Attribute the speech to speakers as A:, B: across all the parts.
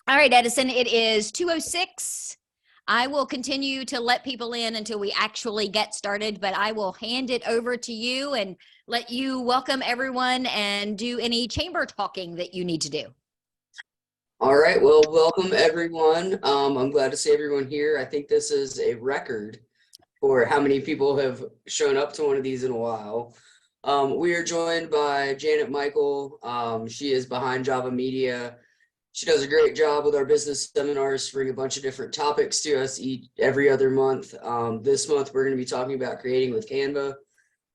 A: All right, Edison, it is 2:06. I will continue to let people in until we actually get started, but I will hand it over to you and let you welcome everyone and do any chamber talking that you need to do.
B: All right, well, welcome everyone. I'm glad to see everyone here. I think this is a record for how many people have shown up to one of these in a while. We are joined by Janet Michael. She is behind Java Media. She does a great job with our business seminars, bring a bunch of different topics to us every other month. This month, we're going to be talking about creating with Canva.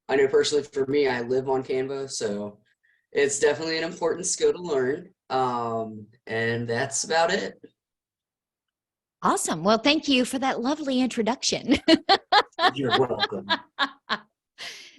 B: I know personally for me, I live on Canva, so it's definitely an important skill to learn. And that's about it.
A: Awesome. Well, thank you for that lovely introduction.
B: You're welcome.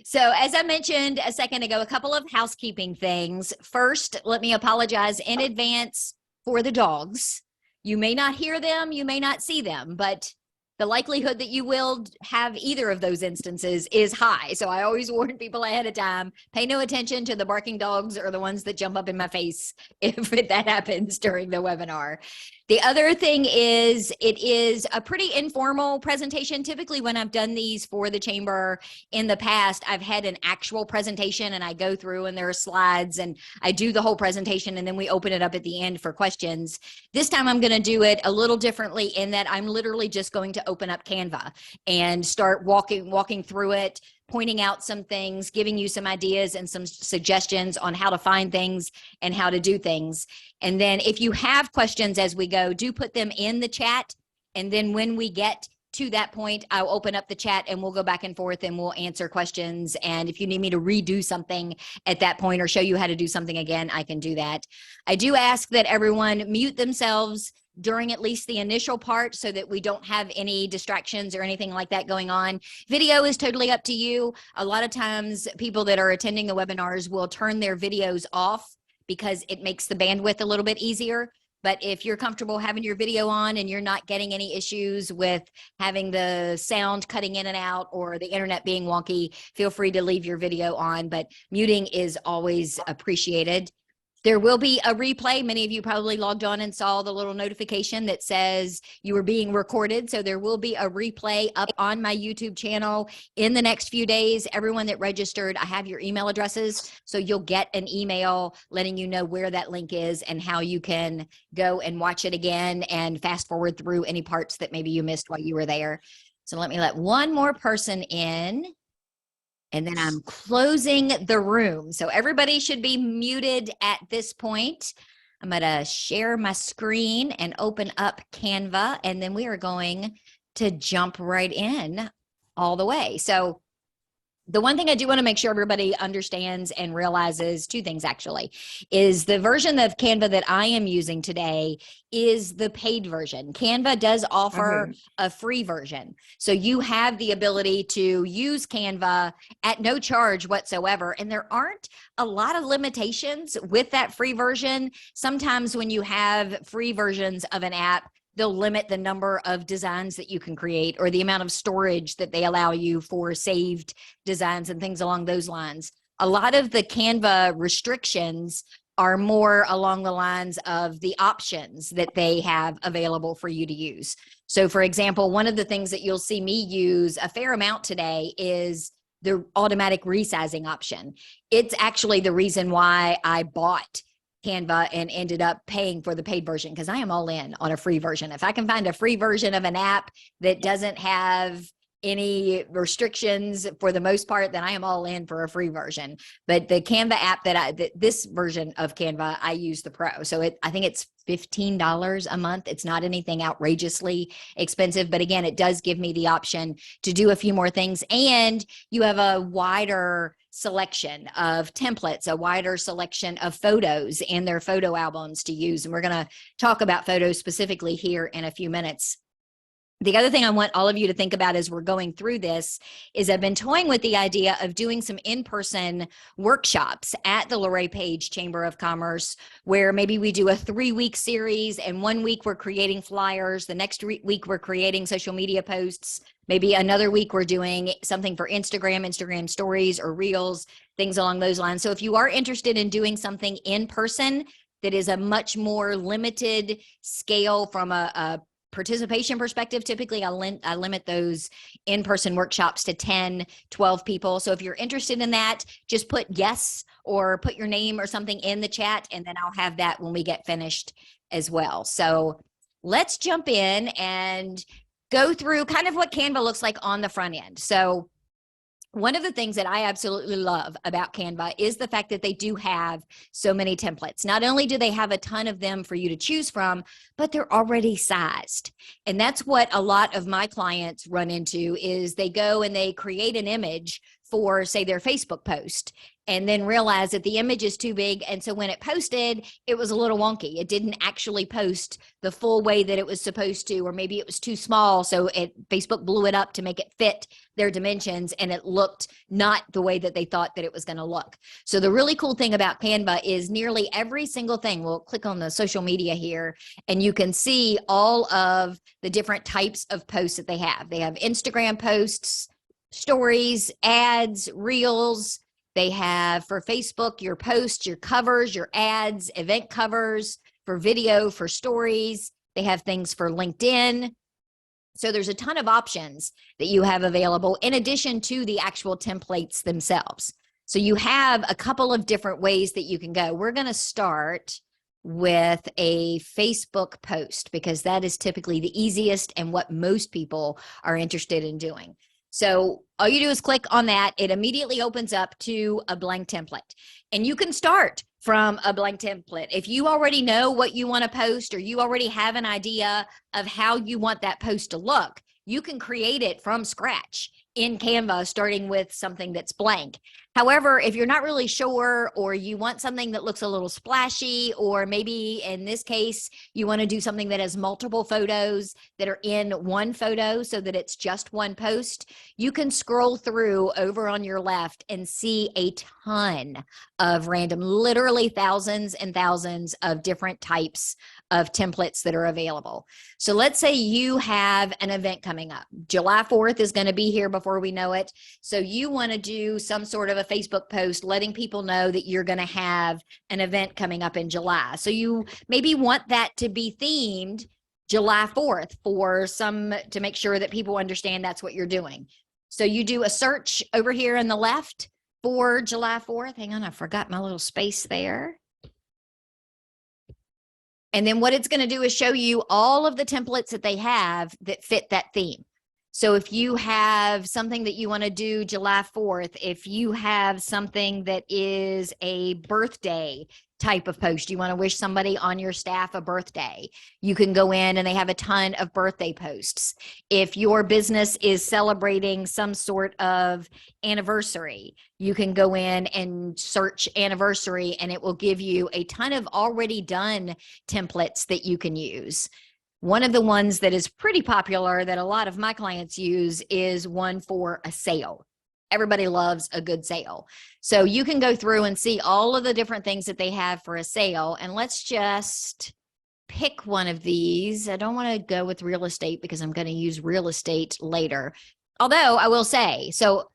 A: So, as I mentioned a second ago, a couple of housekeeping things. First, let me apologize in advance for the dogs. You may not hear them, you may not see them, but the likelihood that you will have either of those instances is high. So I always warn people ahead of time, pay no attention to the barking dogs or the ones that jump up in my face if that happens during the webinar. The other thing is it is a pretty informal presentation. Typically when I've done these for the chamber in the past, I've had an actual presentation and I go through and there are slides and I do the whole presentation and then we open it up at the end for questions. This time I'm going to do it a little differently in that I'm literally just going to open up Canva and start walking through it, pointing out some things, giving you some ideas and some suggestions on how to find things and how to do things. And then if you have questions as we go, do put them in the chat. And then when we get to that point, I'll open up the chat and we'll go back and forth and we'll answer questions. And if you need me to redo something at that point or show you how to do something again, I can do that. I do ask that everyone mute themselves during at least the initial part so that we don't have any distractions or anything like that going on. Video is totally up to you. A lot of times people that are attending the webinars will turn their videos off because it makes the bandwidth a little bit easier. But if you're comfortable having your video on and you're not getting any issues with having the sound cutting in and out or the internet being wonky, feel free to leave your video on, but muting is always appreciated. There will be a replay. Many of you probably logged on and saw the little notification that says you were being recorded. So there will be a replay up on my YouTube channel in the next few days. Everyone that registered, I have your email addresses. So you'll get an email letting you know where that link is and how you can go and watch it again and fast forward through any parts that maybe you missed while you were there. So let me let one more person in. And then I'm closing the room. So everybody should be muted at this point. I'm going to share my screen and open up Canva. And then we are going to jump right in all the way. So the one thing I do want to make sure everybody understands and realizes, two things actually, is the version of Canva that I am using today is the paid version. Canva does offer a free version. So you have the ability to use Canva at no charge whatsoever. And there aren't a lot of limitations with that free version. Sometimes when you have free versions of an app, they'll limit the number of designs that you can create or the amount of storage that they allow you for saved designs and things along those lines. A lot of the Canva restrictions are more along the lines of the options that they have available for you to use. So for example, one of the things that you'll see me use a fair amount today is the automatic resizing option. It's actually the reason why I bought Canva and ended up paying for the paid version because I am all in on a free version. If I can find a free version of an app that doesn't have any restrictions for the most part, then I am all in for a free version. But the Canva app this version of Canva, I use the Pro. So I think it's $15 a month. It's not anything outrageously expensive, but again, it does give me the option to do a few more things. And you have a wider selection of templates, a wider selection of photos and their photo albums to use. And we're going to talk about photos specifically here in a few minutes. The other thing I want all of you to think about as we're going through this is I've been toying with the idea of doing some in-person workshops at the Luray Page Chamber of Commerce, where maybe we do a 3-week series and 1 week we're creating flyers, the next week we're creating social media posts, maybe another week we're doing something for Instagram stories or reels, things along those lines. So if you are interested in doing something in person, that is a much more limited scale from a participation perspective. Typically, I limit those in-person workshops to 10, 12 people. So if you're interested in that, just put yes or put your name or something in the chat, and then I'll have that when we get finished as well. So let's jump in and go through kind of what Canva looks like on the front end. So one of the things that I absolutely love about Canva is the fact that they do have so many templates. Not only do they have a ton of them for you to choose from, but they're already sized. And that's what a lot of my clients run into is they go and they create an image for, say, their Facebook post, and then realize that the image is too big. And so when it posted, it was a little wonky. It didn't actually post the full way that it was supposed to, or maybe it was too small. So Facebook blew it up to make it fit their dimensions, and it looked not the way that they thought that it was going to look. So the really cool thing about Canva is nearly every single thing. We'll click on the social media here, and you can see all of the different types of posts that they have. They have Instagram posts, stories, ads, reels. They have for Facebook, your posts, your covers, your ads, event covers, for video, for stories. They have things for LinkedIn. So there's a ton of options that you have available in addition to the actual templates themselves. So you have a couple of different ways that you can go. We're going to start with a Facebook post because that is typically the easiest and what most people are interested in doing. So all you do is click on that. It immediately opens up to a blank template, and you can start from a blank template. If you already know what you want to post, or you already have an idea of how you want that post to look, you can create it from scratch in Canva, starting with something that's blank. However, if you're not really sure, or you want something that looks a little splashy, or maybe in this case, you want to do something that has multiple photos that are in one photo so that it's just one post, you can scroll through over on your left and see a ton of random, literally thousands and thousands of different types of templates that are available. So let's say you have an event coming up. July 4th is going to be here before we know it. So you want to do some sort of a Facebook post letting people know that you're going to have an event coming up in July. So you maybe want that to be themed July 4th to make sure that people understand that's what you're doing. So you do a search over here on the left for July 4th. Hang on, I forgot my little space there. And then what it's going to do is show you all of the templates that they have that fit that theme. So if you have something that you want to do July 4th, if you have something that is a birthday type of post, you want to wish somebody on your staff a birthday, you can go in and they have a ton of birthday posts. If your business is celebrating some sort of anniversary, you can go in and search anniversary, and it will give you a ton of already done templates that you can use. One of the ones that is pretty popular that a lot of my clients use is one for a sale. Everybody loves a good sale. So you can go through and see all of the different things that they have for a sale. And let's just pick one of these. I don't want to go with real estate because I'm going to use real estate later. Although I will say, so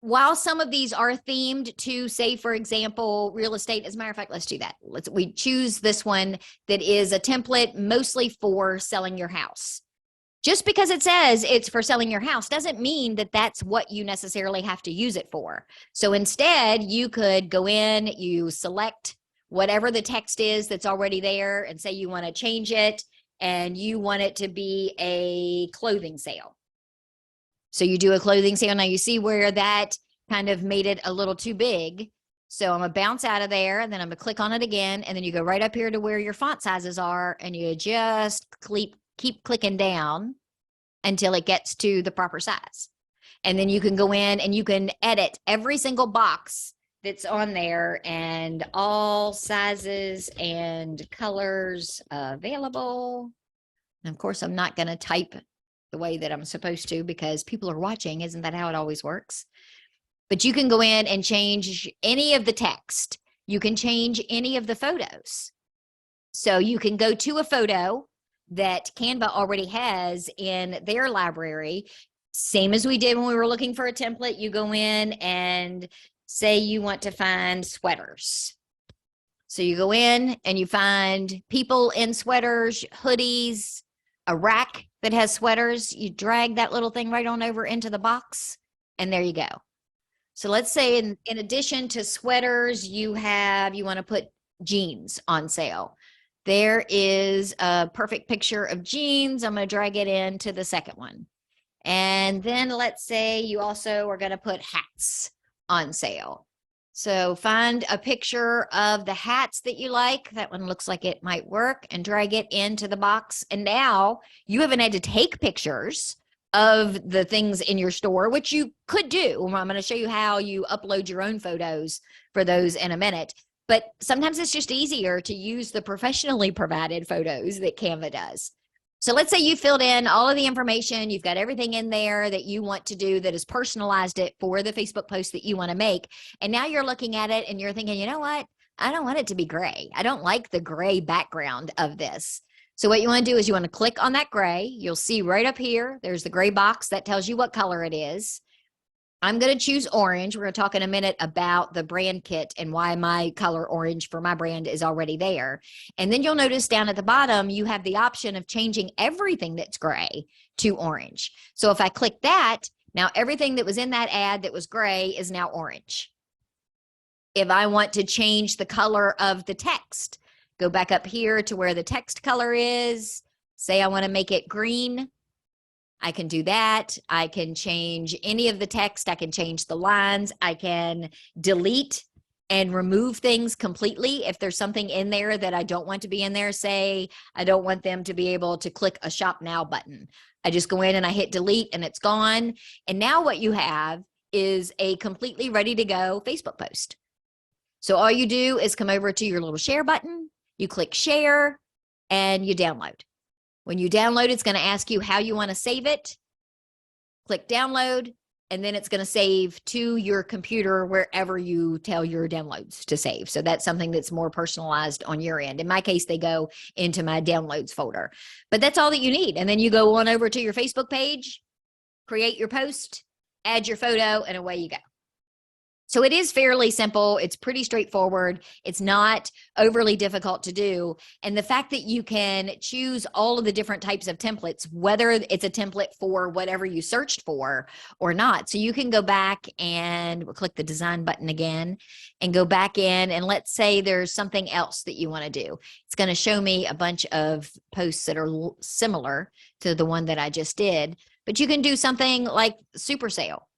A: while some of these are themed to, say, for example, real estate, as a matter of fact, let's do that. We choose this one that is a template mostly for selling your house. Just because it says it's for selling your house doesn't mean that that's what you necessarily have to use it for. So instead, you could go in, you select whatever the text is that's already there, and say you want to change it, and you want it to be a clothing sale. So you do a clothing sale. Now you see where that kind of made it a little too big. So I'm going to bounce out of there, and then I'm going to click on it again, and then you go right up here to where your font sizes are, and you just keep clicking down until it gets to the proper size. And then you can go in and you can edit every single box that's on there, and all sizes and colors available. And of course, I'm not going to type the way that I'm supposed to because people are watching. Isn't that how it always works? But you can go in and change any of the text. You can change any of the photos. So you can go to a photo that Canva already has in their library. Same as we did when we were looking for a template. You go in and say you want to find sweaters. So you go in and you find people in sweaters, hoodies, a rack that has sweaters. You drag that little thing right on over into the box, and there you go. So let's say in addition to sweaters, you want to put jeans on sale. There is a perfect picture of jeans. I'm going to drag it into the second one. And then let's say you also are going to put hats on sale. So find a picture of the hats that you like. That one looks like it might work, and drag it into the box. And now you haven't had to take pictures of the things in your store, which you could do. I'm going to show you how you upload your own photos for those in a minute. But sometimes it's just easier to use the professionally provided photos that Canva does. So let's say you filled in all of the information, you've got everything in there that you want to do that has personalized it for the Facebook post that you want to make. And now you're looking at it and you're thinking, you know what? I don't want it to be gray. I don't like the gray background of this. So what you want to do is you want to click on that gray. You'll see right up here, there's the gray box that tells you what color it is. I'm going to choose orange. We're going to talk in a minute about the brand kit and why my color orange for my brand is already there. And then you'll notice down at the bottom, you have the option of changing everything that's gray to orange. So if I click that, now everything that was in that ad that was gray is now orange. If I want to change the color of the text, go back up here to where the text color is. Say I want to make it green. I can do that. I can change any of the text. I can change the lines. I can delete and remove things completely. If there's something in there that I don't want to be in there, say I don't want them to be able to click a shop now button. I just go in and I hit delete and it's gone. And now what you have is a completely ready to go Facebook post. So all you do is come over to your little share button, you click share, and you download. When you download, it's going to ask you how you want to save it. Click download, and then it's going to save to your computer wherever you tell your downloads to save. So that's something that's more personalized on your end. In my case, they go into my downloads folder. But that's all that you need. And then you go on over to your Facebook page, create your post, add your photo, and away you go. So it is fairly simple. It's pretty straightforward. It's not overly difficult to do. And the fact that you can choose all of the different types of templates, whether it's a template for whatever you searched for or not. So you can go back and we'll click the design button again and go back in. And let's say there's something else that you want to do. It's going to show me a bunch of posts that are similar to the one that I just did. But you can do something like super sale.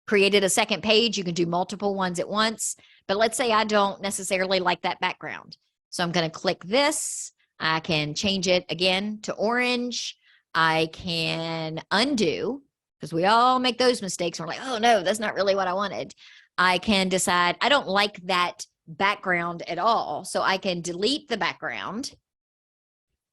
A: Created a second page. You can do multiple ones at once, but let's say I don't necessarily like that background. So I'm going to click this. I can change it again to orange. I can undo because we all make those mistakes. We're like, oh no, that's not really what I wanted. I can decide I don't like that background at all. So I can delete the background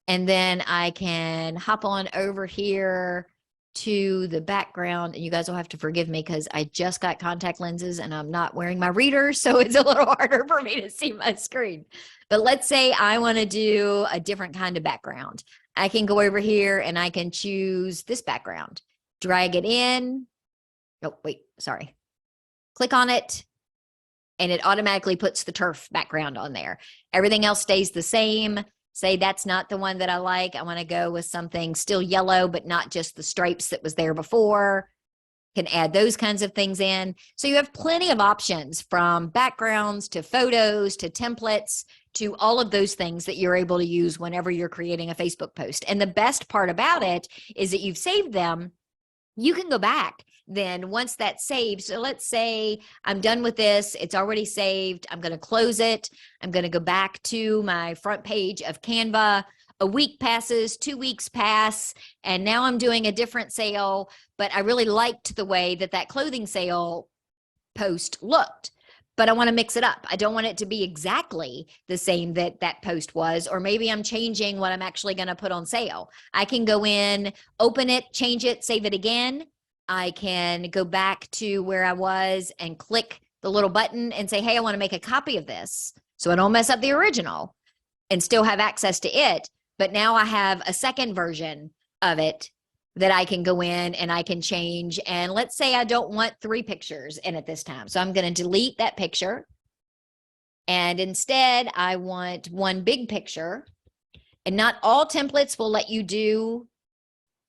A: and then I can hop on over here to the background, and you guys will have to forgive me because I just got contact lenses and I'm not wearing my readers, so it's a little harder for me to see my screen. But let's say I want to do a different kind of background. I can go over here and I can choose this background, drag it in. Oh, wait, sorry. Click on it, and it automatically puts the turf background on there. Everything else stays the same. Say that's not the one that I like. I want to go with something still yellow, but not just the stripes that was there before. Can add those kinds of things in. So you have plenty of options from backgrounds to photos to templates to all of those things that you're able to use whenever you're creating a Facebook post. And the best part about it is that you've saved them. You can go back then once that's saved. So let's say I'm done with this. It's already saved. I'm going to close it. I'm going to go back to my front page of Canva. A week passes, 2 weeks pass, and now I'm doing a different sale, but I really liked the way that that clothing sale post looked. But I want to mix it up. I don't want it to be exactly the same that that post was, or maybe I'm changing what I'm actually going to put on sale. I can go in, open it, change it, save it again. I can go back to where I was and click the little button and say, hey, I want to make a copy of this so I don't mess up the original and still have access to it. But now I have a second version of it that I can go in and I can change. And let's say I don't want 3 pictures in it this time. So I'm going to delete that picture. And instead, I want one big picture. And not all templates will let you do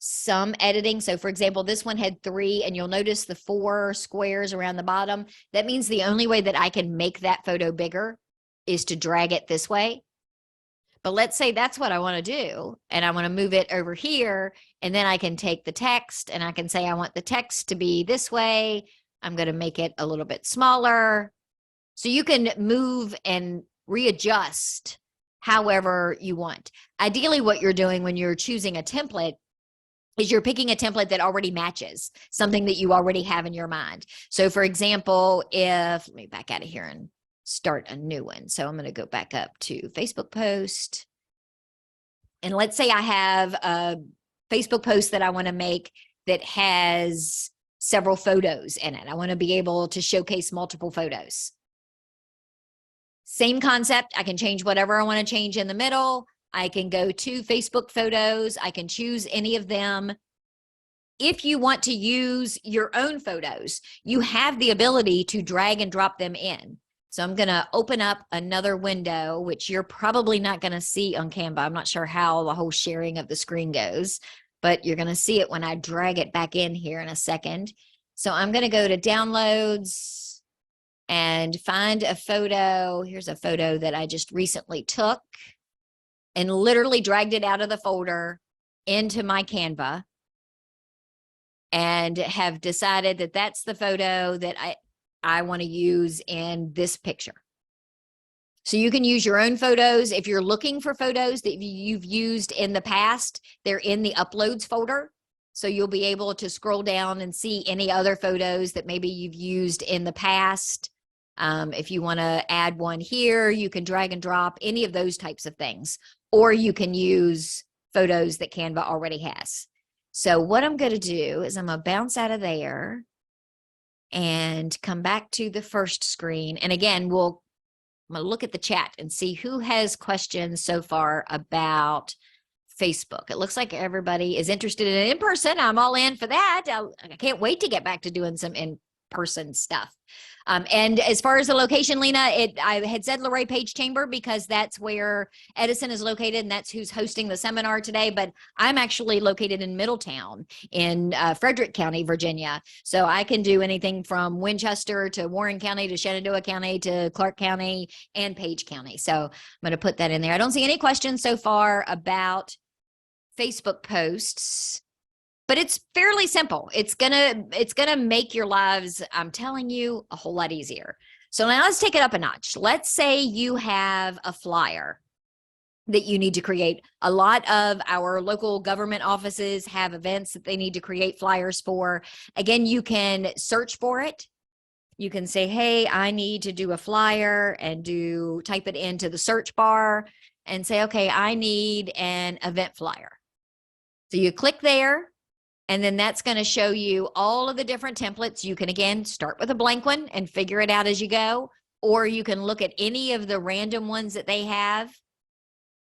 A: some editing. So for example, this one had 3, and you'll notice the 4 squares around the bottom. That means the only way that I can make that photo bigger is to drag it this way. But let's say that's what I want to do, and I want to move it over here, and then I can take the text and I can say I want the text to be this way. I'm going to make it a little bit smaller. So you can move and readjust however you want. Ideally, what you're doing when you're choosing a template is you're picking a template that already matches something that you already have in your mind. So for example, let me back out of here and start a new one. So I'm going to go back up to Facebook post. And let's say I have a Facebook post that I want to make that has several photos in it. I want to be able to showcase multiple photos. Same concept. I can change whatever I want to change in the middle. I can go to Facebook photos. I can choose any of them. If you want to use your own photos, you have the ability to drag and drop them in. So I'm going to open up another window, which you're probably not going to see on Canva. I'm not sure how the whole sharing of the screen goes, but you're going to see it when I drag it back in here in a second. So I'm going to go to downloads and find a photo. Here's a photo that I just recently took and literally dragged it out of the folder into my Canva, and have decided that that's the photo that I want to use in this picture. So you can use your own photos. If you're looking for photos that you've used in the past, they're in the uploads folder. So you'll be able to scroll down and see any other photos that maybe you've used in the past. If you want to add one here, you can drag and drop any of those types of things, or you can use photos that Canva already has. So what I'm going to do is I'm going to bounce out of there and come back to the first screen. And again, I'm going to look at the chat and see who has questions so far about Facebook. It looks like everybody is interested in in-person. I'm all in for that. I can't wait to get back to doing some in-person stuff. And as far as the location, Lena, I had said Luray Page Chamber because that's where Edison is located, and that's who's hosting the seminar today. But I'm actually located in Middletown in Frederick County, Virginia. So I can do anything from Winchester to Warren County to Shenandoah County to Clark County and Page County. So I'm going to put that in there. I don't see any questions so far about Facebook posts, but it's fairly simple. It's gonna make your lives, I'm telling you, a whole lot easier. So now let's take it up a notch. Let's say you have a flyer that you need to create. A lot of our local government offices have events that they need to create flyers for. Again, you can search for it. You can say, hey, I need to do a flyer, and type it into the search bar and say, okay, I need an event flyer. So you click there, and then that's going to show you all of the different templates. You can, again, start with a blank one and figure it out as you go, or you can look at any of the random ones that they have.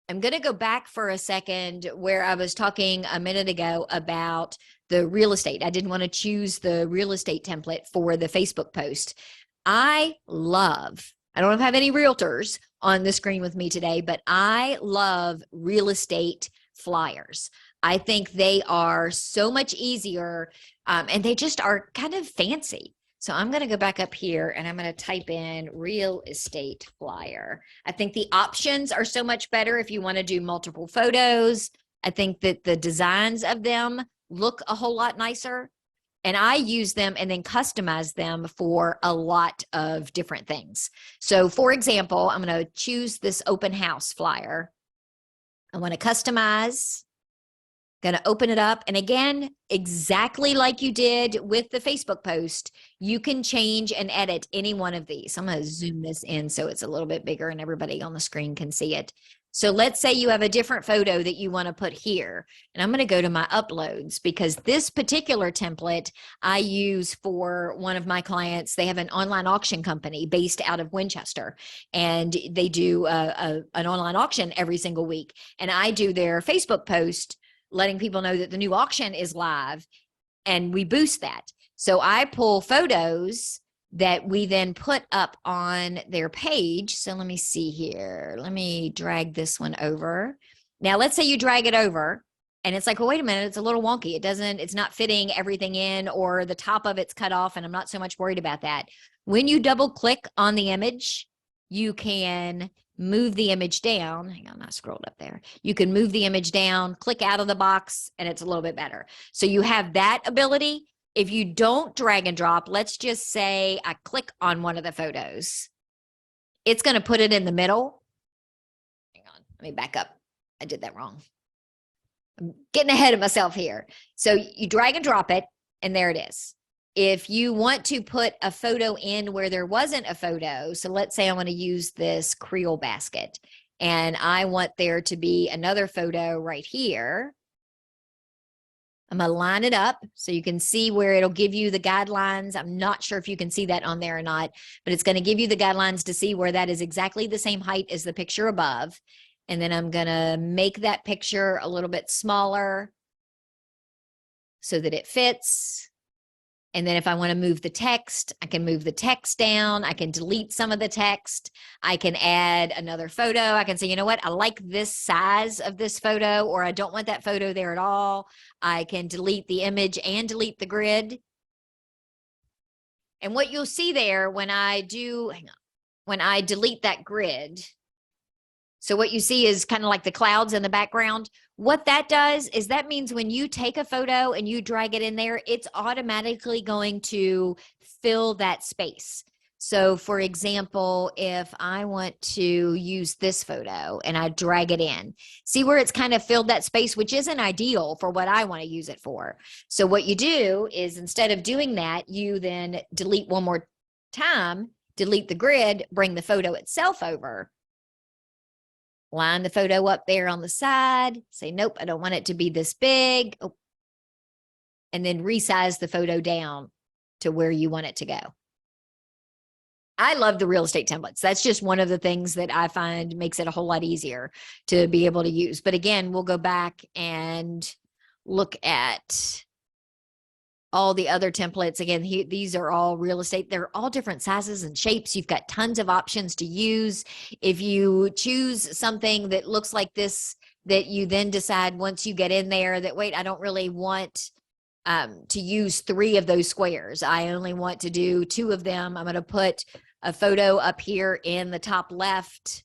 A: I'm going to go back for a second where I was talking a minute ago about the real estate. I didn't want to choose the real estate template for the Facebook post. I don't have any realtors on the screen with me today, but I love real estate flyers. I think they are so much easier, and they just are kind of fancy. So I'm going to go back up here and I'm going to type in real estate flyer. I think the options are so much better if you want to do multiple photos. I think that the designs of them look a whole lot nicer, and I use them and then customize them for a lot of different things. So for example, I'm going to choose this open house flyer. I want to customize. Going to open it up. And again, exactly like you did with the Facebook post, you can change and edit any one of these. I'm going to zoom this in so it's a little bit bigger and everybody on the screen can see it. So let's say you have a different photo that you want to put here. And I'm going to go to my uploads, because this particular template I use for one of my clients. They have an online auction company based out of Winchester, and they do an online auction every single week. And I do their Facebook post letting people know that the new auction is live, and we boost that. So I pull photos that we then put up on their page. So let me see here. Let me drag this one over. Now, let's say you drag it over and it's like, well, wait a minute, it's a little wonky. It's not fitting everything in, or the top of it's cut off, and I'm not so much worried about that. When you double click on the image, you can move the image down. Hang on, I scrolled up there. You can move the image down, click out of the box, and it's a little bit better. So you have that ability. If you don't drag and drop, let's just say I click on one of the photos, it's going to put it in the middle. Hang on, let me back up. I did that wrong. I'm getting ahead of myself here. So you drag and drop it, and there it is. If you want to put a photo in where there wasn't a photo, so let's say I want to use this Creole basket, and I want there to be another photo right here. I'm going to line it up so you can see where it'll give you the guidelines. I'm not sure if you can see that on there or not, but it's going to give you the guidelines to see where that is exactly the same height as the picture above. And then I'm going to make that picture a little bit smaller so that it fits. And then if I want to move the text, I can move the text down. I can delete some of the text. I can add another photo. I can say, you know what? I like this size of this photo, or I don't want that photo there at all. I can delete the image and delete the grid. And what you'll see there when I delete that grid, so what you see is kind of like the clouds in the background. What that does is that means when you take a photo and you drag it in there, it's automatically going to fill that space. So for example, if I want to use this photo and I drag it in, see where it's kind of filled that space, which isn't ideal for what I want to use it for. So what you do is, instead of doing that, you then delete one more time, delete the grid, bring the photo itself over, line the photo up there on the side, say, nope, I don't want it to be this big. Oh. And then resize the photo down to where you want it to go. I love the real estate templates. That's just one of the things that I find makes it a whole lot easier to be able to use. But again, we'll go back and look at all the other templates. Again, these are all real estate. They're all different sizes and shapes. You've got tons of options to use. If you choose something that looks like this, that you then decide once you get in there that, wait, I don't really want to use 3 of those squares. I only want to do 2 of them. I'm going to put a photo up here in the top left,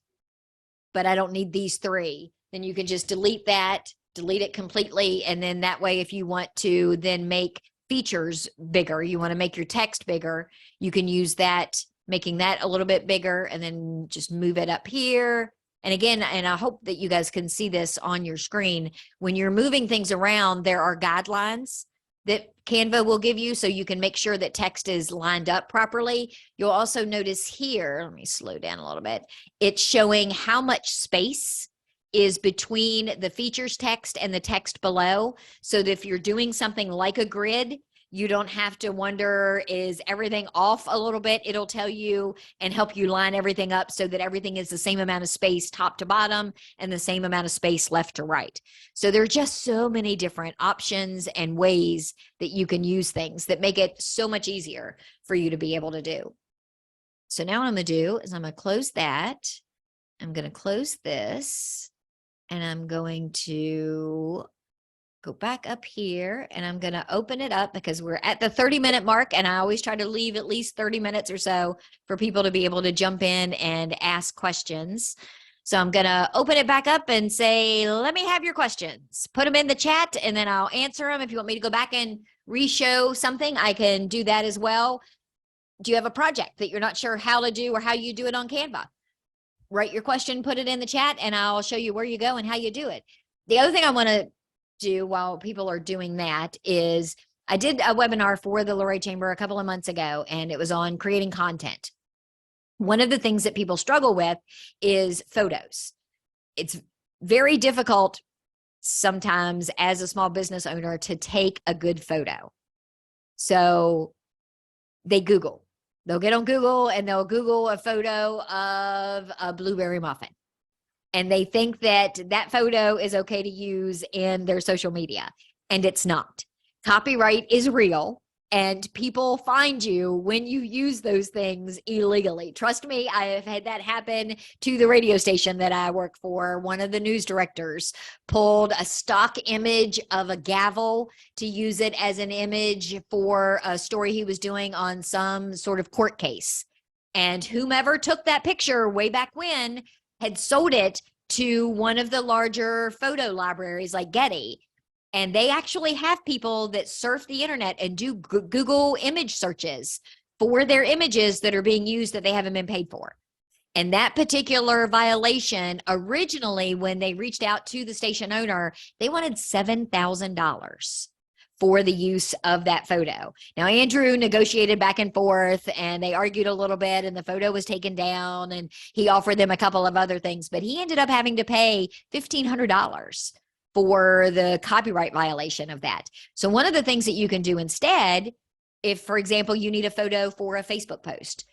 A: but I don't need these 3. Then you can just delete that, delete it completely. And then that way, if you want to then make features bigger, you want to make your text bigger, you can use that, making that a little bit bigger, and then just move it up here. And again, and I hope that you guys can see this on your screen, when you're moving things around, there are guidelines that Canva will give you so you can make sure that text is lined up properly. You'll also notice here, let me slow down a little bit, it's showing how much space is between the features text and the text below, so that if you're doing something like a grid, you don't have to wonder, is everything off a little bit? It'll tell you and help you line everything up so that everything is the same amount of space top to bottom and the same amount of space left to right. So there are just so many different options and ways that you can use things that make it so much easier for you to be able to do. So now what I'm going to do is I'm going to close that. I'm going to close this. And I'm going to go back up here, and I'm going to open it up because we're at the 30-minute mark, and I always try to leave at least 30 minutes or so for people to be able to jump in and ask questions. So I'm going to open it back up and say, let me have your questions. Put them in the chat, and then I'll answer them. If you want me to go back and re-show something, I can do that as well. Do you have a project that you're not sure how to do or how you do it on Canva? Write your question, put it in the chat, and I'll show you where you go and how you do it. The other thing I want to do while people are doing that is, I did a webinar for the Luray Chamber a couple of months ago, and it was on creating content. One of the things that people struggle with is photos. It's very difficult sometimes as a small business owner to take a good photo. So they Google. They'll get on Google and they'll Google a photo of a blueberry muffin. And they think that that photo is okay to use in their social media. And it's not. Copyright is real. and people find you when you use those things illegally. Trust me, I have had that happen to the radio station that I work for. One of the news directors pulled a stock image of a gavel to use it as an image for a story he was doing on some sort of court case. And whomever took that picture way back when had sold it to one of the larger photo libraries like Getty. And they actually have people that surf the internet and do Google image searches for their images that are being used that they haven't been paid for. And that particular violation, originally, when they reached out to the station owner, they wanted $7,000 for the use of that photo. Now, Andrew negotiated back and forth, and they argued a little bit, and the photo was taken down, and he offered them a couple of other things, but he ended up having to pay $1,500 for the copyright violation of that. So one of the things that you can do instead, if, for example, you need a photo for a Facebook post,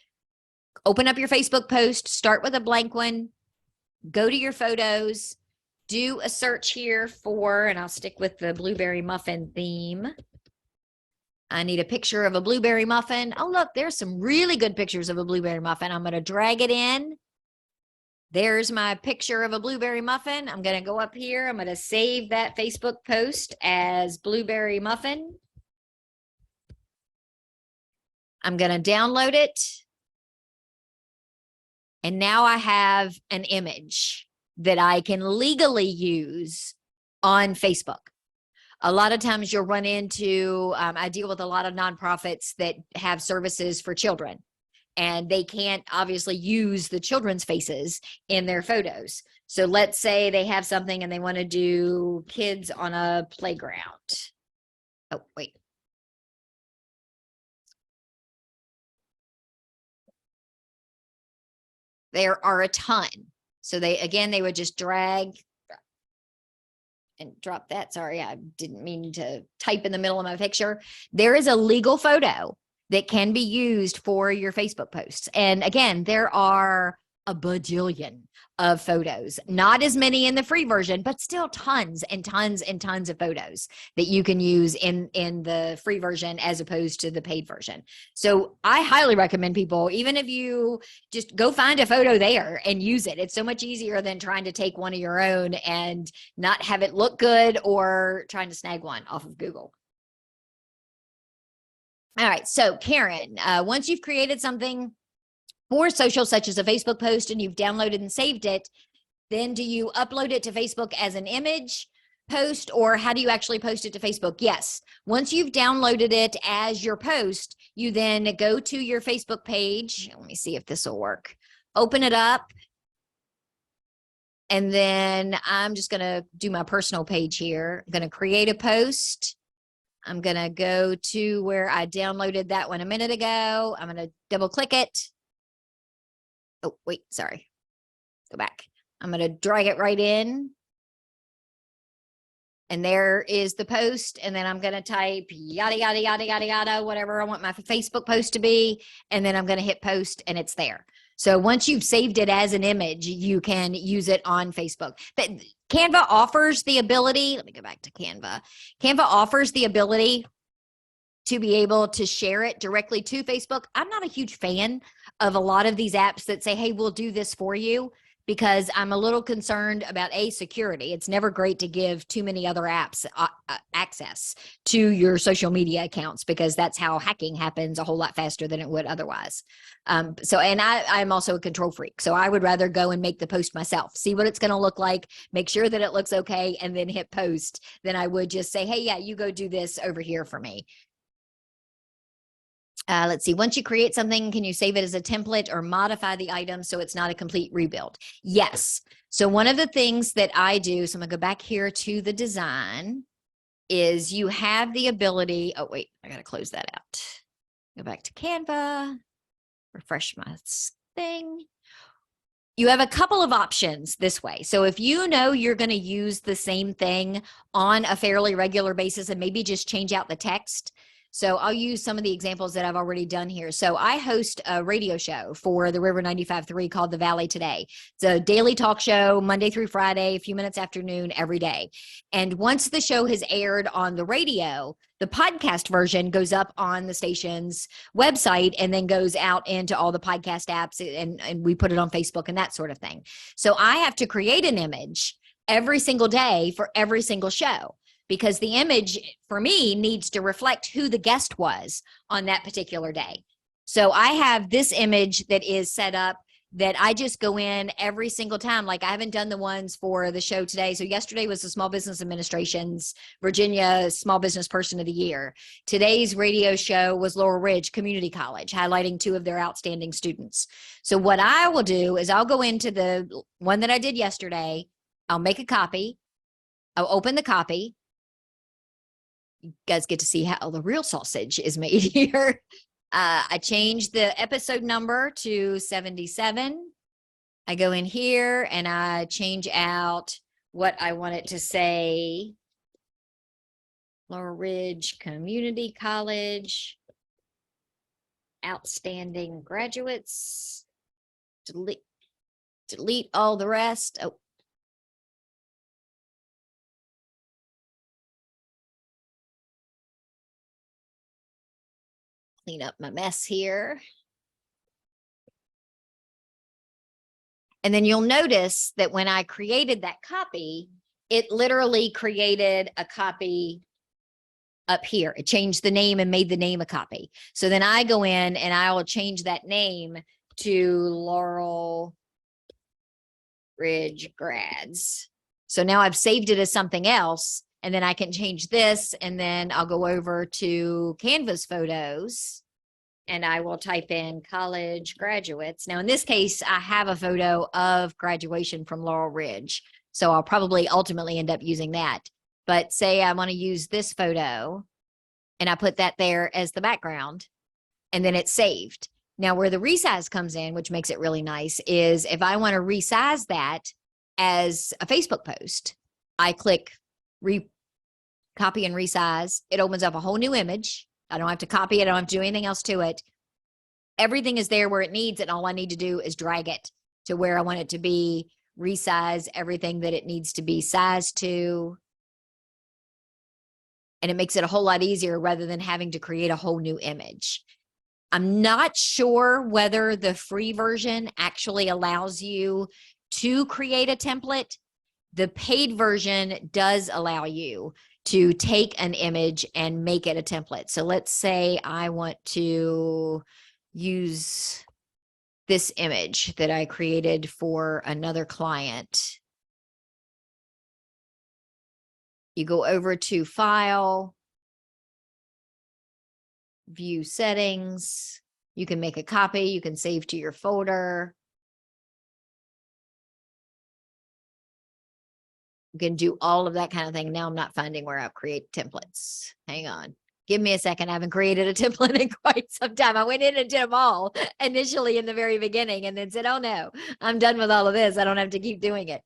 A: open up your Facebook post, start with a blank one, go to your photos, do a search here for, and I'll stick with the blueberry muffin theme. I need a picture of a blueberry muffin. Oh, look, there's some really good pictures of a blueberry muffin. I'm going to drag it in. There's my picture of a blueberry muffin. I'm going to go up here. I'm going to save that Facebook post as blueberry muffin. I'm going to download it. And now I have an image that I can legally use on Facebook. A lot of times you'll run into, I deal with a lot of nonprofits that have services for children, and they can't obviously use the children's faces in their photos. So let's say they have something and they want to do kids on a playground. Oh, wait. There are a ton. So they would just drag and drop that. Sorry, I didn't mean to type in the middle of my picture. There is a legal photo that can be used for your Facebook posts. And again, there are a bajillion of photos, not as many in the free version, but still tons and tons and tons of photos that you can use in the free version as opposed to the paid version. So I highly recommend people, even if you just go find a photo there and use it. It's so much easier than trying to take one of your own and not have it look good or trying to snag one off of Google. All right, so Karen, once you've created something for social, such as a Facebook post, and you've downloaded and saved it, then do you upload it to Facebook as an image post, or how do you actually post it to Facebook? Yes, once you've downloaded it as your post, you then go to your Facebook page. Let me see if this will work. Open it up. And then I'm just going to do my personal page here. I'm going to create a post. I'm going to go to where I downloaded that one a minute ago. I'm going to double click it. Oh, wait, sorry. Go back. I'm going to drag it right in. And there is the post. And then I'm going to type yada, yada, yada, yada, yada, whatever I want my Facebook post to be. And then I'm going to hit post and it's there. So once you've saved it as an image, you can use it on Facebook. But Canva offers the ability, let me go back to Canva. Canva offers the ability to be able to share it directly to Facebook. I'm not a huge fan of a lot of these apps that say, hey, we'll do this for you, because I'm a little concerned about security. It's never great to give too many other apps access to your social media accounts, because that's how hacking happens a whole lot faster than it would otherwise. And I'm also a control freak. So I would rather go and make the post myself, see what it's going to look like, make sure that it looks okay, and then hit post, than I would just say, hey, yeah, you go do this over here for me. Let's see. Once you create something, can you save it as a template or modify the item so it's not a complete rebuild? Yes. So one of the things that I do, so I'm going to go back here to the design, is you have the ability. Oh, wait, I got to close that out. Go back to Canva, refresh my thing. You have a couple of options this way. So if you know you're going to use the same thing on a fairly regular basis and maybe just change out the text. So I'll use some of the examples that I've already done here. So I host a radio show for the River 95.3 called The Valley Today. It's a daily talk show, Monday through Friday, a few minutes after noon every day. And once the show has aired on the radio, the podcast version goes up on the station's website and then goes out into all the podcast apps, and we put it on Facebook and that sort of thing. So I have to create an image every single day for every single show, because the image for me needs to reflect who the guest was on that particular day. So I have this image that is set up that I just go in every single time. Like, I haven't done the ones for the show today. So yesterday was the Small Business Administration's Virginia Small Business Person of the Year. Today's radio show was Laurel Ridge Community College, highlighting 2 of their outstanding students. So what I will do is I'll go into the one that I did yesterday. I'll make a copy. I'll open the copy. You guys get to see how the real sausage is made here. I change the episode number to 77. I go in here and I change out what I want it to say. Laurel Ridge Community College, outstanding graduates. Delete all the rest. Oh. Clean up my mess here. And then you'll notice that when I created that copy, it literally created a copy up here. It changed the name and made the name a copy. So then I go in and I will change that name to Laurel Ridge Grads. So now I've saved it as something else. And then I can change this, and then I'll go over to Canva's photos and I will type in college graduates. Now, in this case, I have a photo of graduation from Laurel Ridge. So I'll probably ultimately end up using that. But say I want to use this photo and I put that there as the background, and then it's saved. Now, where the resize comes in, which makes it really nice, is if I want to resize that as a Facebook post, I click copy and resize. It opens up a whole new image. I don't have to copy it. I don't have to do anything else to it. Everything is there where it needs, and all I need to do is drag it to where I want it to be, resize everything that it needs to be sized to. And it makes it a whole lot easier rather than having to create a whole new image. I'm not sure whether the free version actually allows you to create a template. The paid version does allow you to take an image and make it a template. So let's say I want to use this image that I created for another client. You go over to File, View Settings. You can make a copy. You can save to your folder. You can do all of that kind of thing. Now I'm not finding where I've created templates. Hang on. Give me a second. I haven't created a template in quite some time. I went in and did them all initially in the very beginning and then said, oh no, I'm done with all of this. I don't have to keep doing it.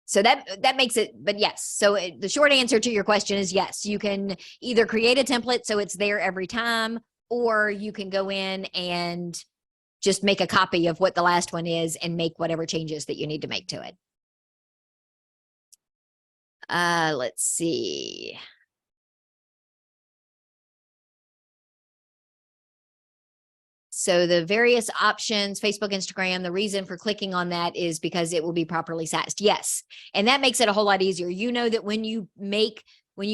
A: So that makes it, but yes. So the short answer to your question is yes. You can either create a template so it's there every time, or you can go in and just make a copy of what the last one is and make whatever changes that you need to make to it. Let's see. So the various options, Facebook, Instagram, the reason for clicking on that is because it will be properly sized. Yes. And that makes it a whole lot easier. You know that when you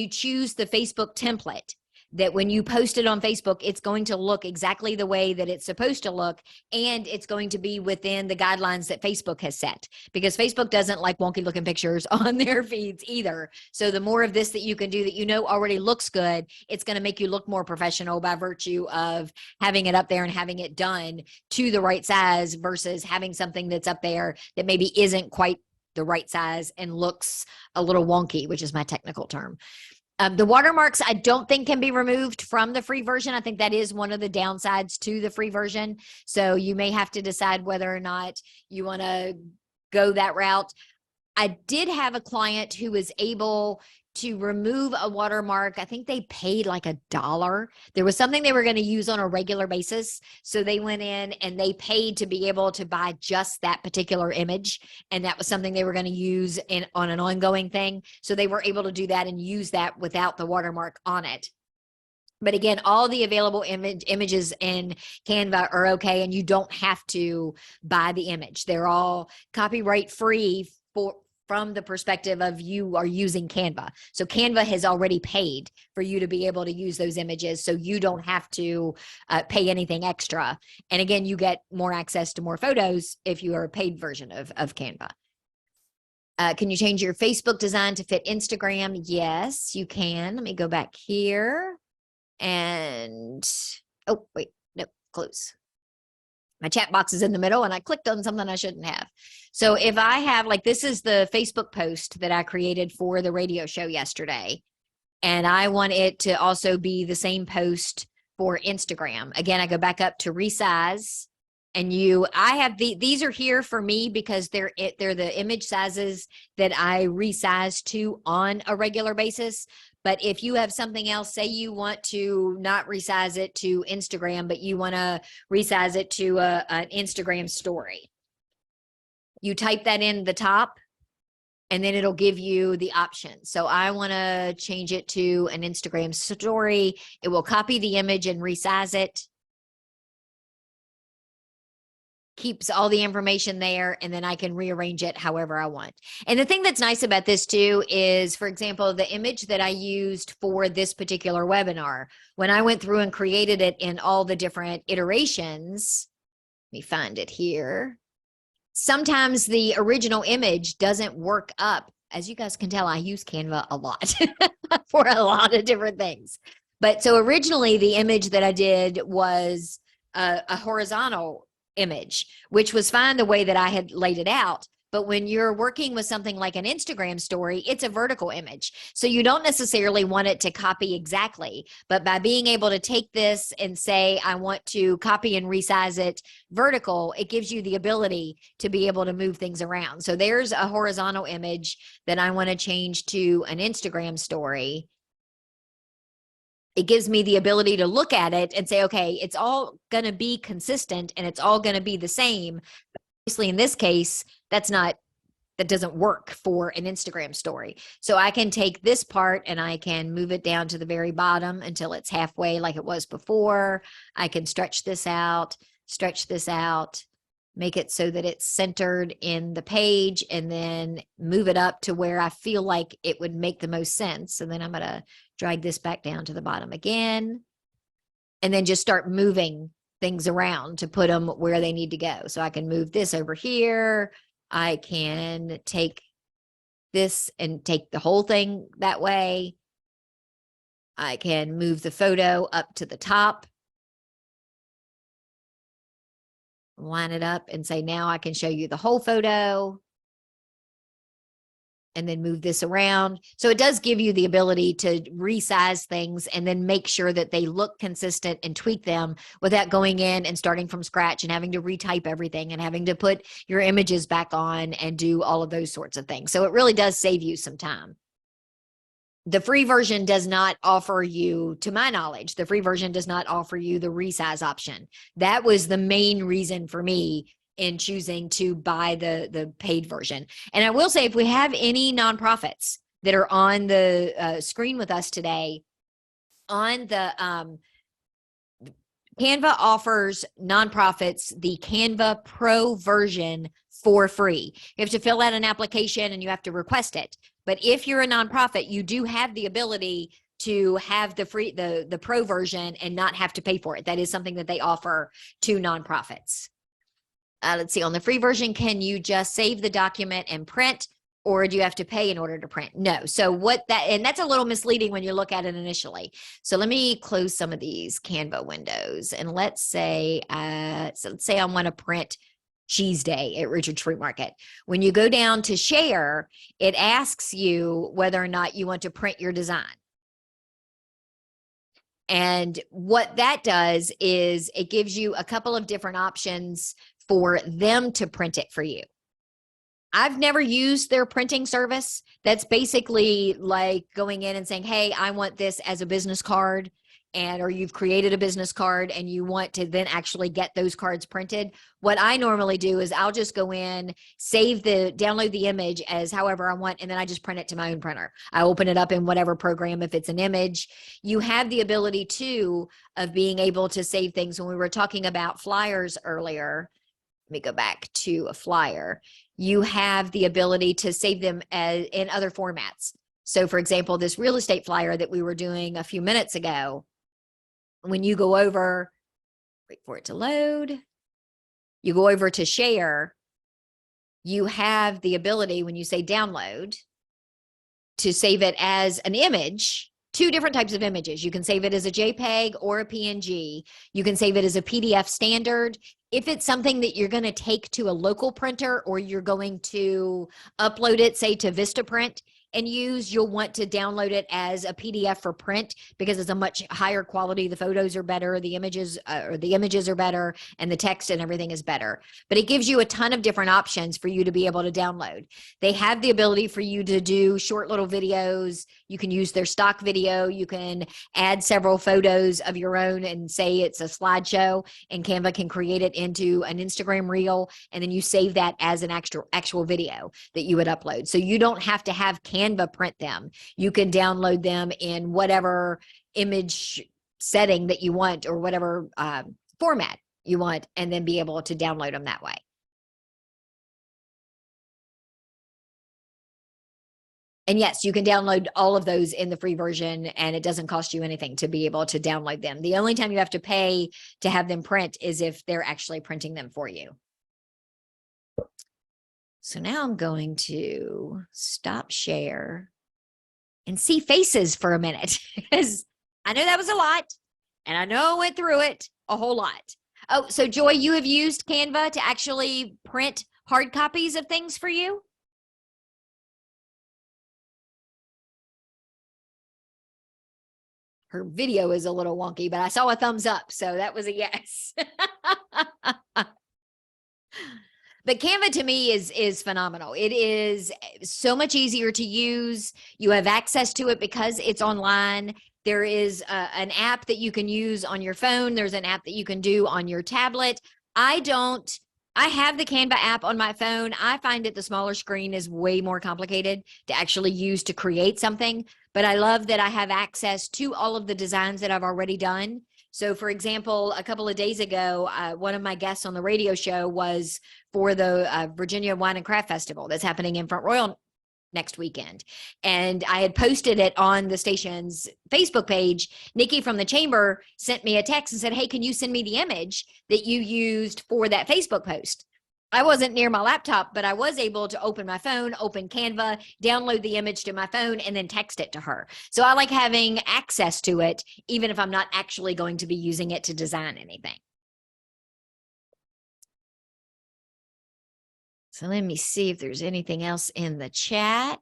A: choose the Facebook template, that when you post it on Facebook, it's going to look exactly the way that it's supposed to look. And it's going to be within the guidelines that Facebook has set, because Facebook doesn't like wonky looking pictures on their feeds either. So the more of this that you can do that you know already looks good, it's going to make you look more professional by virtue of having it up there and having it done to the right size versus having something that's up there that maybe isn't quite the right size and looks a little wonky, which is my technical term. The watermarks, I don't think can be removed from the free version. I think that is one of the downsides to the free version. So you may have to decide whether or not you want to go that route. I did have a client who was able to remove a watermark. I think they paid like $1. There was something they were going to use on a regular basis. So they went in and they paid to be able to buy just that particular image. And that was something they were going to use on an ongoing thing. So they were able to do that and use that without the watermark on it. But again, all the available images in Canva are okay, and you don't have to buy the image. They're all copyright free from the perspective of you are using Canva. So Canva has already paid for you to be able to use those images, so you don't have to pay anything extra. And again, you get more access to more photos if you are a paid version of Canva. Can you change your Facebook design to fit Instagram? Yes, you can. Let me go back here. And, oh, wait, no, close. My chat box is in the middle and I clicked on something I shouldn't have. So if I have, like, this is the Facebook post that I created for the radio show yesterday, and I want it to also be the same post for Instagram. Again, I go back up to resize, and I have these are here for me because they're the image sizes that I resize to on a regular basis. But if you have something else, say you want to not resize it to Instagram, but you want to resize it to an Instagram story, you type that in the top, and then it'll give you the option. So I want to change it to an Instagram story. It will copy the image and resize it. Keeps all the information there, and then I can rearrange it however I want. And the thing that's nice about this too is, for example, the image that I used for this particular webinar, when I went through and created it in all the different iterations, let me find it here. Sometimes the original image doesn't work up. As you guys can tell, I use Canva a lot for a lot of different things. But so originally the image that I did was a horizontal image, which was fine the way that I had laid it out. But when you're working with something like an Instagram story, it's a vertical image. So you don't necessarily want it to copy exactly, but by being able to take this and say, I want to copy and resize it vertical, it gives you the ability to be able to move things around. So there's a horizontal image that I want to change to an Instagram story. It gives me the ability to look at it and say, okay, it's all going to be consistent and it's all going to be the same. Obviously, in this case, that doesn't work for an Instagram story. So I can take this part and I can move it down to the very bottom until it's halfway like it was before. I can stretch this out, make it so that it's centered in the page, and then move it up to where I feel like it would make the most sense. And then I'm going to drag this back down to the bottom again, and then just start moving things around to put them where they need to go. So I can move this over here. I can take this and take the whole thing that way. I can move the photo up to the top, line it up and say, now I can show you the whole photo, and then move this around. So it does give you the ability to resize things and then make sure that they look consistent and tweak them without going in and starting from scratch and having to retype everything and having to put your images back on and do all of those sorts of things. So it really does save you some time. The free version does not offer you, to my knowledge, the free version does not offer you the resize option. That was the main reason for me in choosing to buy the paid version. And I will say, if we have any nonprofits that are on the screen with us today, on the Canva offers nonprofits the Canva Pro version for free. You have to fill out an application and you have to request it. But if you're a nonprofit, you do have the ability to have the pro version and not have to pay for it. That is something that they offer to nonprofits. Let's see, on the free version, can you just save the document and print, or do you have to pay in order to print? No. So and that's a little misleading when you look at it initially. So let me close some of these Canva windows, and let's say I want to print Cheese Day at Richard's Fruit Market. When you go down to share, it asks you whether or not you want to print your design. And what that does is it gives you a couple of different options for them to print it for you. I've never used their printing service. That's basically like going in and saying, hey, I want this as a business card, or you've created a business card and you want to then actually get those cards printed. What I normally do is I'll just go in, download the image as however I want, and then I just print it to my own printer. I open it up in whatever program. If it's an image, you have the ability too of being able to save things. When we were talking about flyers earlier, let me go back to a flyer. You have the ability to save them in other formats. So for example, this real estate flyer that we were doing a few minutes ago, when you go over, wait for it to load, you go over to share, you have the ability, when you say download, to save it as an image. Two different types of images. You can save it as a JPEG or a PNG. You can save it as a PDF standard. If it's something that you're going to take to a local printer or you're going to upload it, say, to Vistaprint and use, you'll want to download it as a PDF for print because it's a much higher quality. The photos are better, the images are better, and the text and everything is better. But it gives you a ton of different options for you to be able to download. They have the ability for you to do short little videos. You can use their stock video. You can add several photos of your own and say it's a slideshow, and Canva can create it into an Instagram reel, and then you save that as an actual video that you would upload. So you don't have to have Canva print them. You can download them in whatever image setting that you want or whatever format you want, and then be able to download them that way. And yes, you can download all of those in the free version, and it doesn't cost you anything to be able to download them. The only time you have to pay to have them print is if they're actually printing them for you. So now I'm going to stop share and see faces for a minute, because I know that was a lot, and I know I went through it a whole lot. Oh, so Joy, you have used Canva to actually print hard copies of things for you? Her video is a little wonky, but I saw a thumbs up, so that was a yes. But Canva to me is phenomenal. It is so much easier to use. You have access to it because it's online. There is an app that you can use on your phone. There's an app that you can do on your tablet. I have the Canva app on my phone. I find that the smaller screen is way more complicated to actually use to create something, but I love that I have access to all of the designs that I've already done. So for example, a couple of days ago, one of my guests on the radio show was for the Virginia Wine and Craft Festival that's happening in Front Royal next weekend. And I had posted it on the station's Facebook page. Nikki from the chamber sent me a text and said, hey, can you send me the image that you used for that Facebook post? I wasn't near my laptop, but I was able to open my phone, open Canva, download the image to my phone, and then text it to her. So I like having access to it, even if I'm not actually going to be using it to design anything. So let me see if there's anything else in the chat.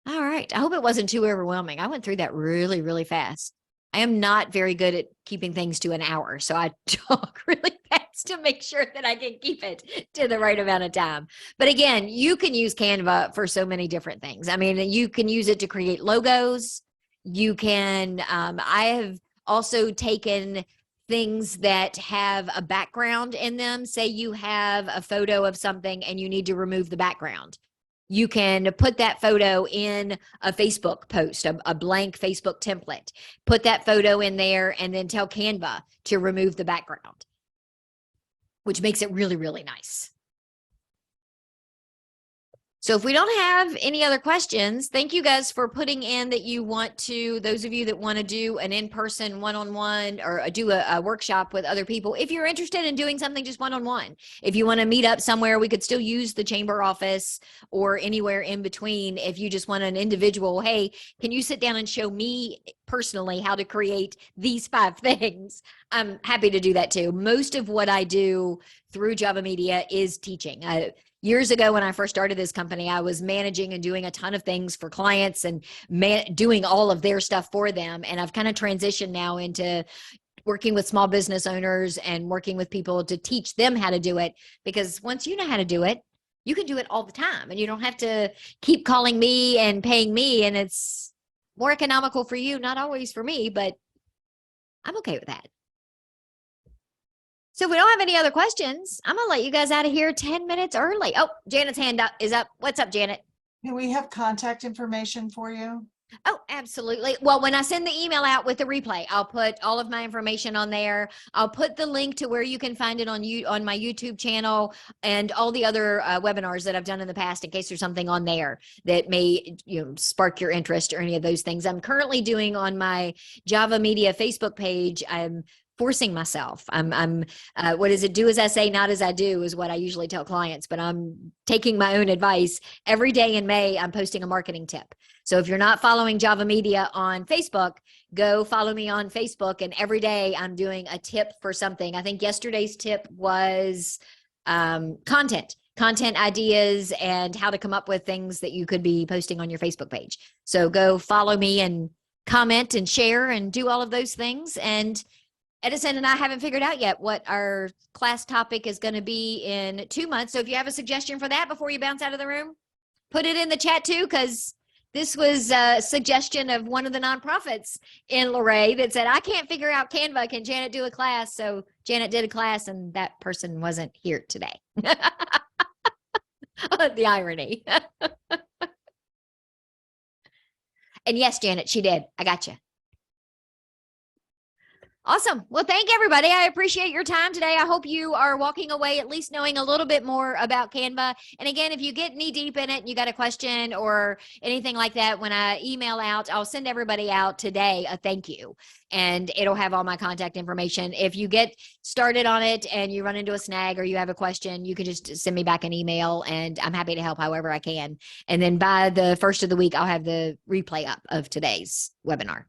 A: All right. I hope it wasn't too overwhelming. I went through that really, really fast. I am not very good at keeping things to an hour, so I talk really fast to make sure that I can keep it to the right amount of time. But again, you can use Canva for so many different things. I mean, you can use it to create logos. You can, I have also taken things that have a background in them. Say you have a photo of something and you need to remove the background. You can put that photo in a Facebook post, a blank Facebook template, put that photo in there and then tell Canva to remove the background, which makes it really, really nice. So if we don't have any other questions, thank you guys for putting in that you want to, those of you that want to do an in-person one-on-one or do a workshop with other people. If you're interested in doing something just one-on-one, if you want to meet up somewhere, we could still use the chamber office or anywhere in between. If you just want an individual, hey, can you sit down and show me personally how to create these 5 things? I'm happy to do that too. Most of what I do through Java Media is teaching. Years ago, when I first started this company, I was managing and doing a ton of things for clients and doing all of their stuff for them. And I've kind of transitioned now into working with small business owners and working with people to teach them how to do it. Because once you know how to do it, you can do it all the time and you don't have to keep calling me and paying me. And it's more economical for you, not always for me, but I'm okay with that. So if we don't have any other questions, I'm going to let you guys out of here 10 minutes early. Oh, Janet's hand up is up. What's up, Janet?
C: Do we have contact information for you?
A: Oh, absolutely. Well, when I send the email out with the replay, I'll put all of my information on there. I'll put the link to where you can find it on my YouTube channel and all the other webinars that I've done in the past, in case there's something on there that may spark your interest or any of those things. I'm currently doing on my Java Media Facebook page. I'm forcing myself. I'm what is it? Do as I say, not as I do is what I usually tell clients, but I'm taking my own advice. Every day in May, I'm posting a marketing tip. So if you're not following Java Media on Facebook, go follow me on Facebook. And every day I'm doing a tip for something. I think yesterday's tip was content ideas and how to come up with things that you could be posting on your Facebook page. So go follow me and comment and share and do all of those things. And Edison and I haven't figured out yet what our class topic is going to be in 2 months. So if you have a suggestion for that before you bounce out of the room, put it in the chat too, because this was a suggestion of one of the nonprofits in Luray that said, I can't figure out Canva. Can Janet do a class? So Janet did a class and that person wasn't here today. The irony. And yes, Janet, she did. I got you. Awesome. Well, thank everybody. I appreciate your time today. I hope you are walking away at least knowing a little bit more about Canva. And again, if you get knee deep in it and you got a question or anything like that, when I email out, I'll send everybody out today a thank you. And it'll have all my contact information. If you get started on it and you run into a snag or you have a question, you can just send me back an email and I'm happy to help however I can. And then by the first of the week, I'll have the replay up of today's webinar.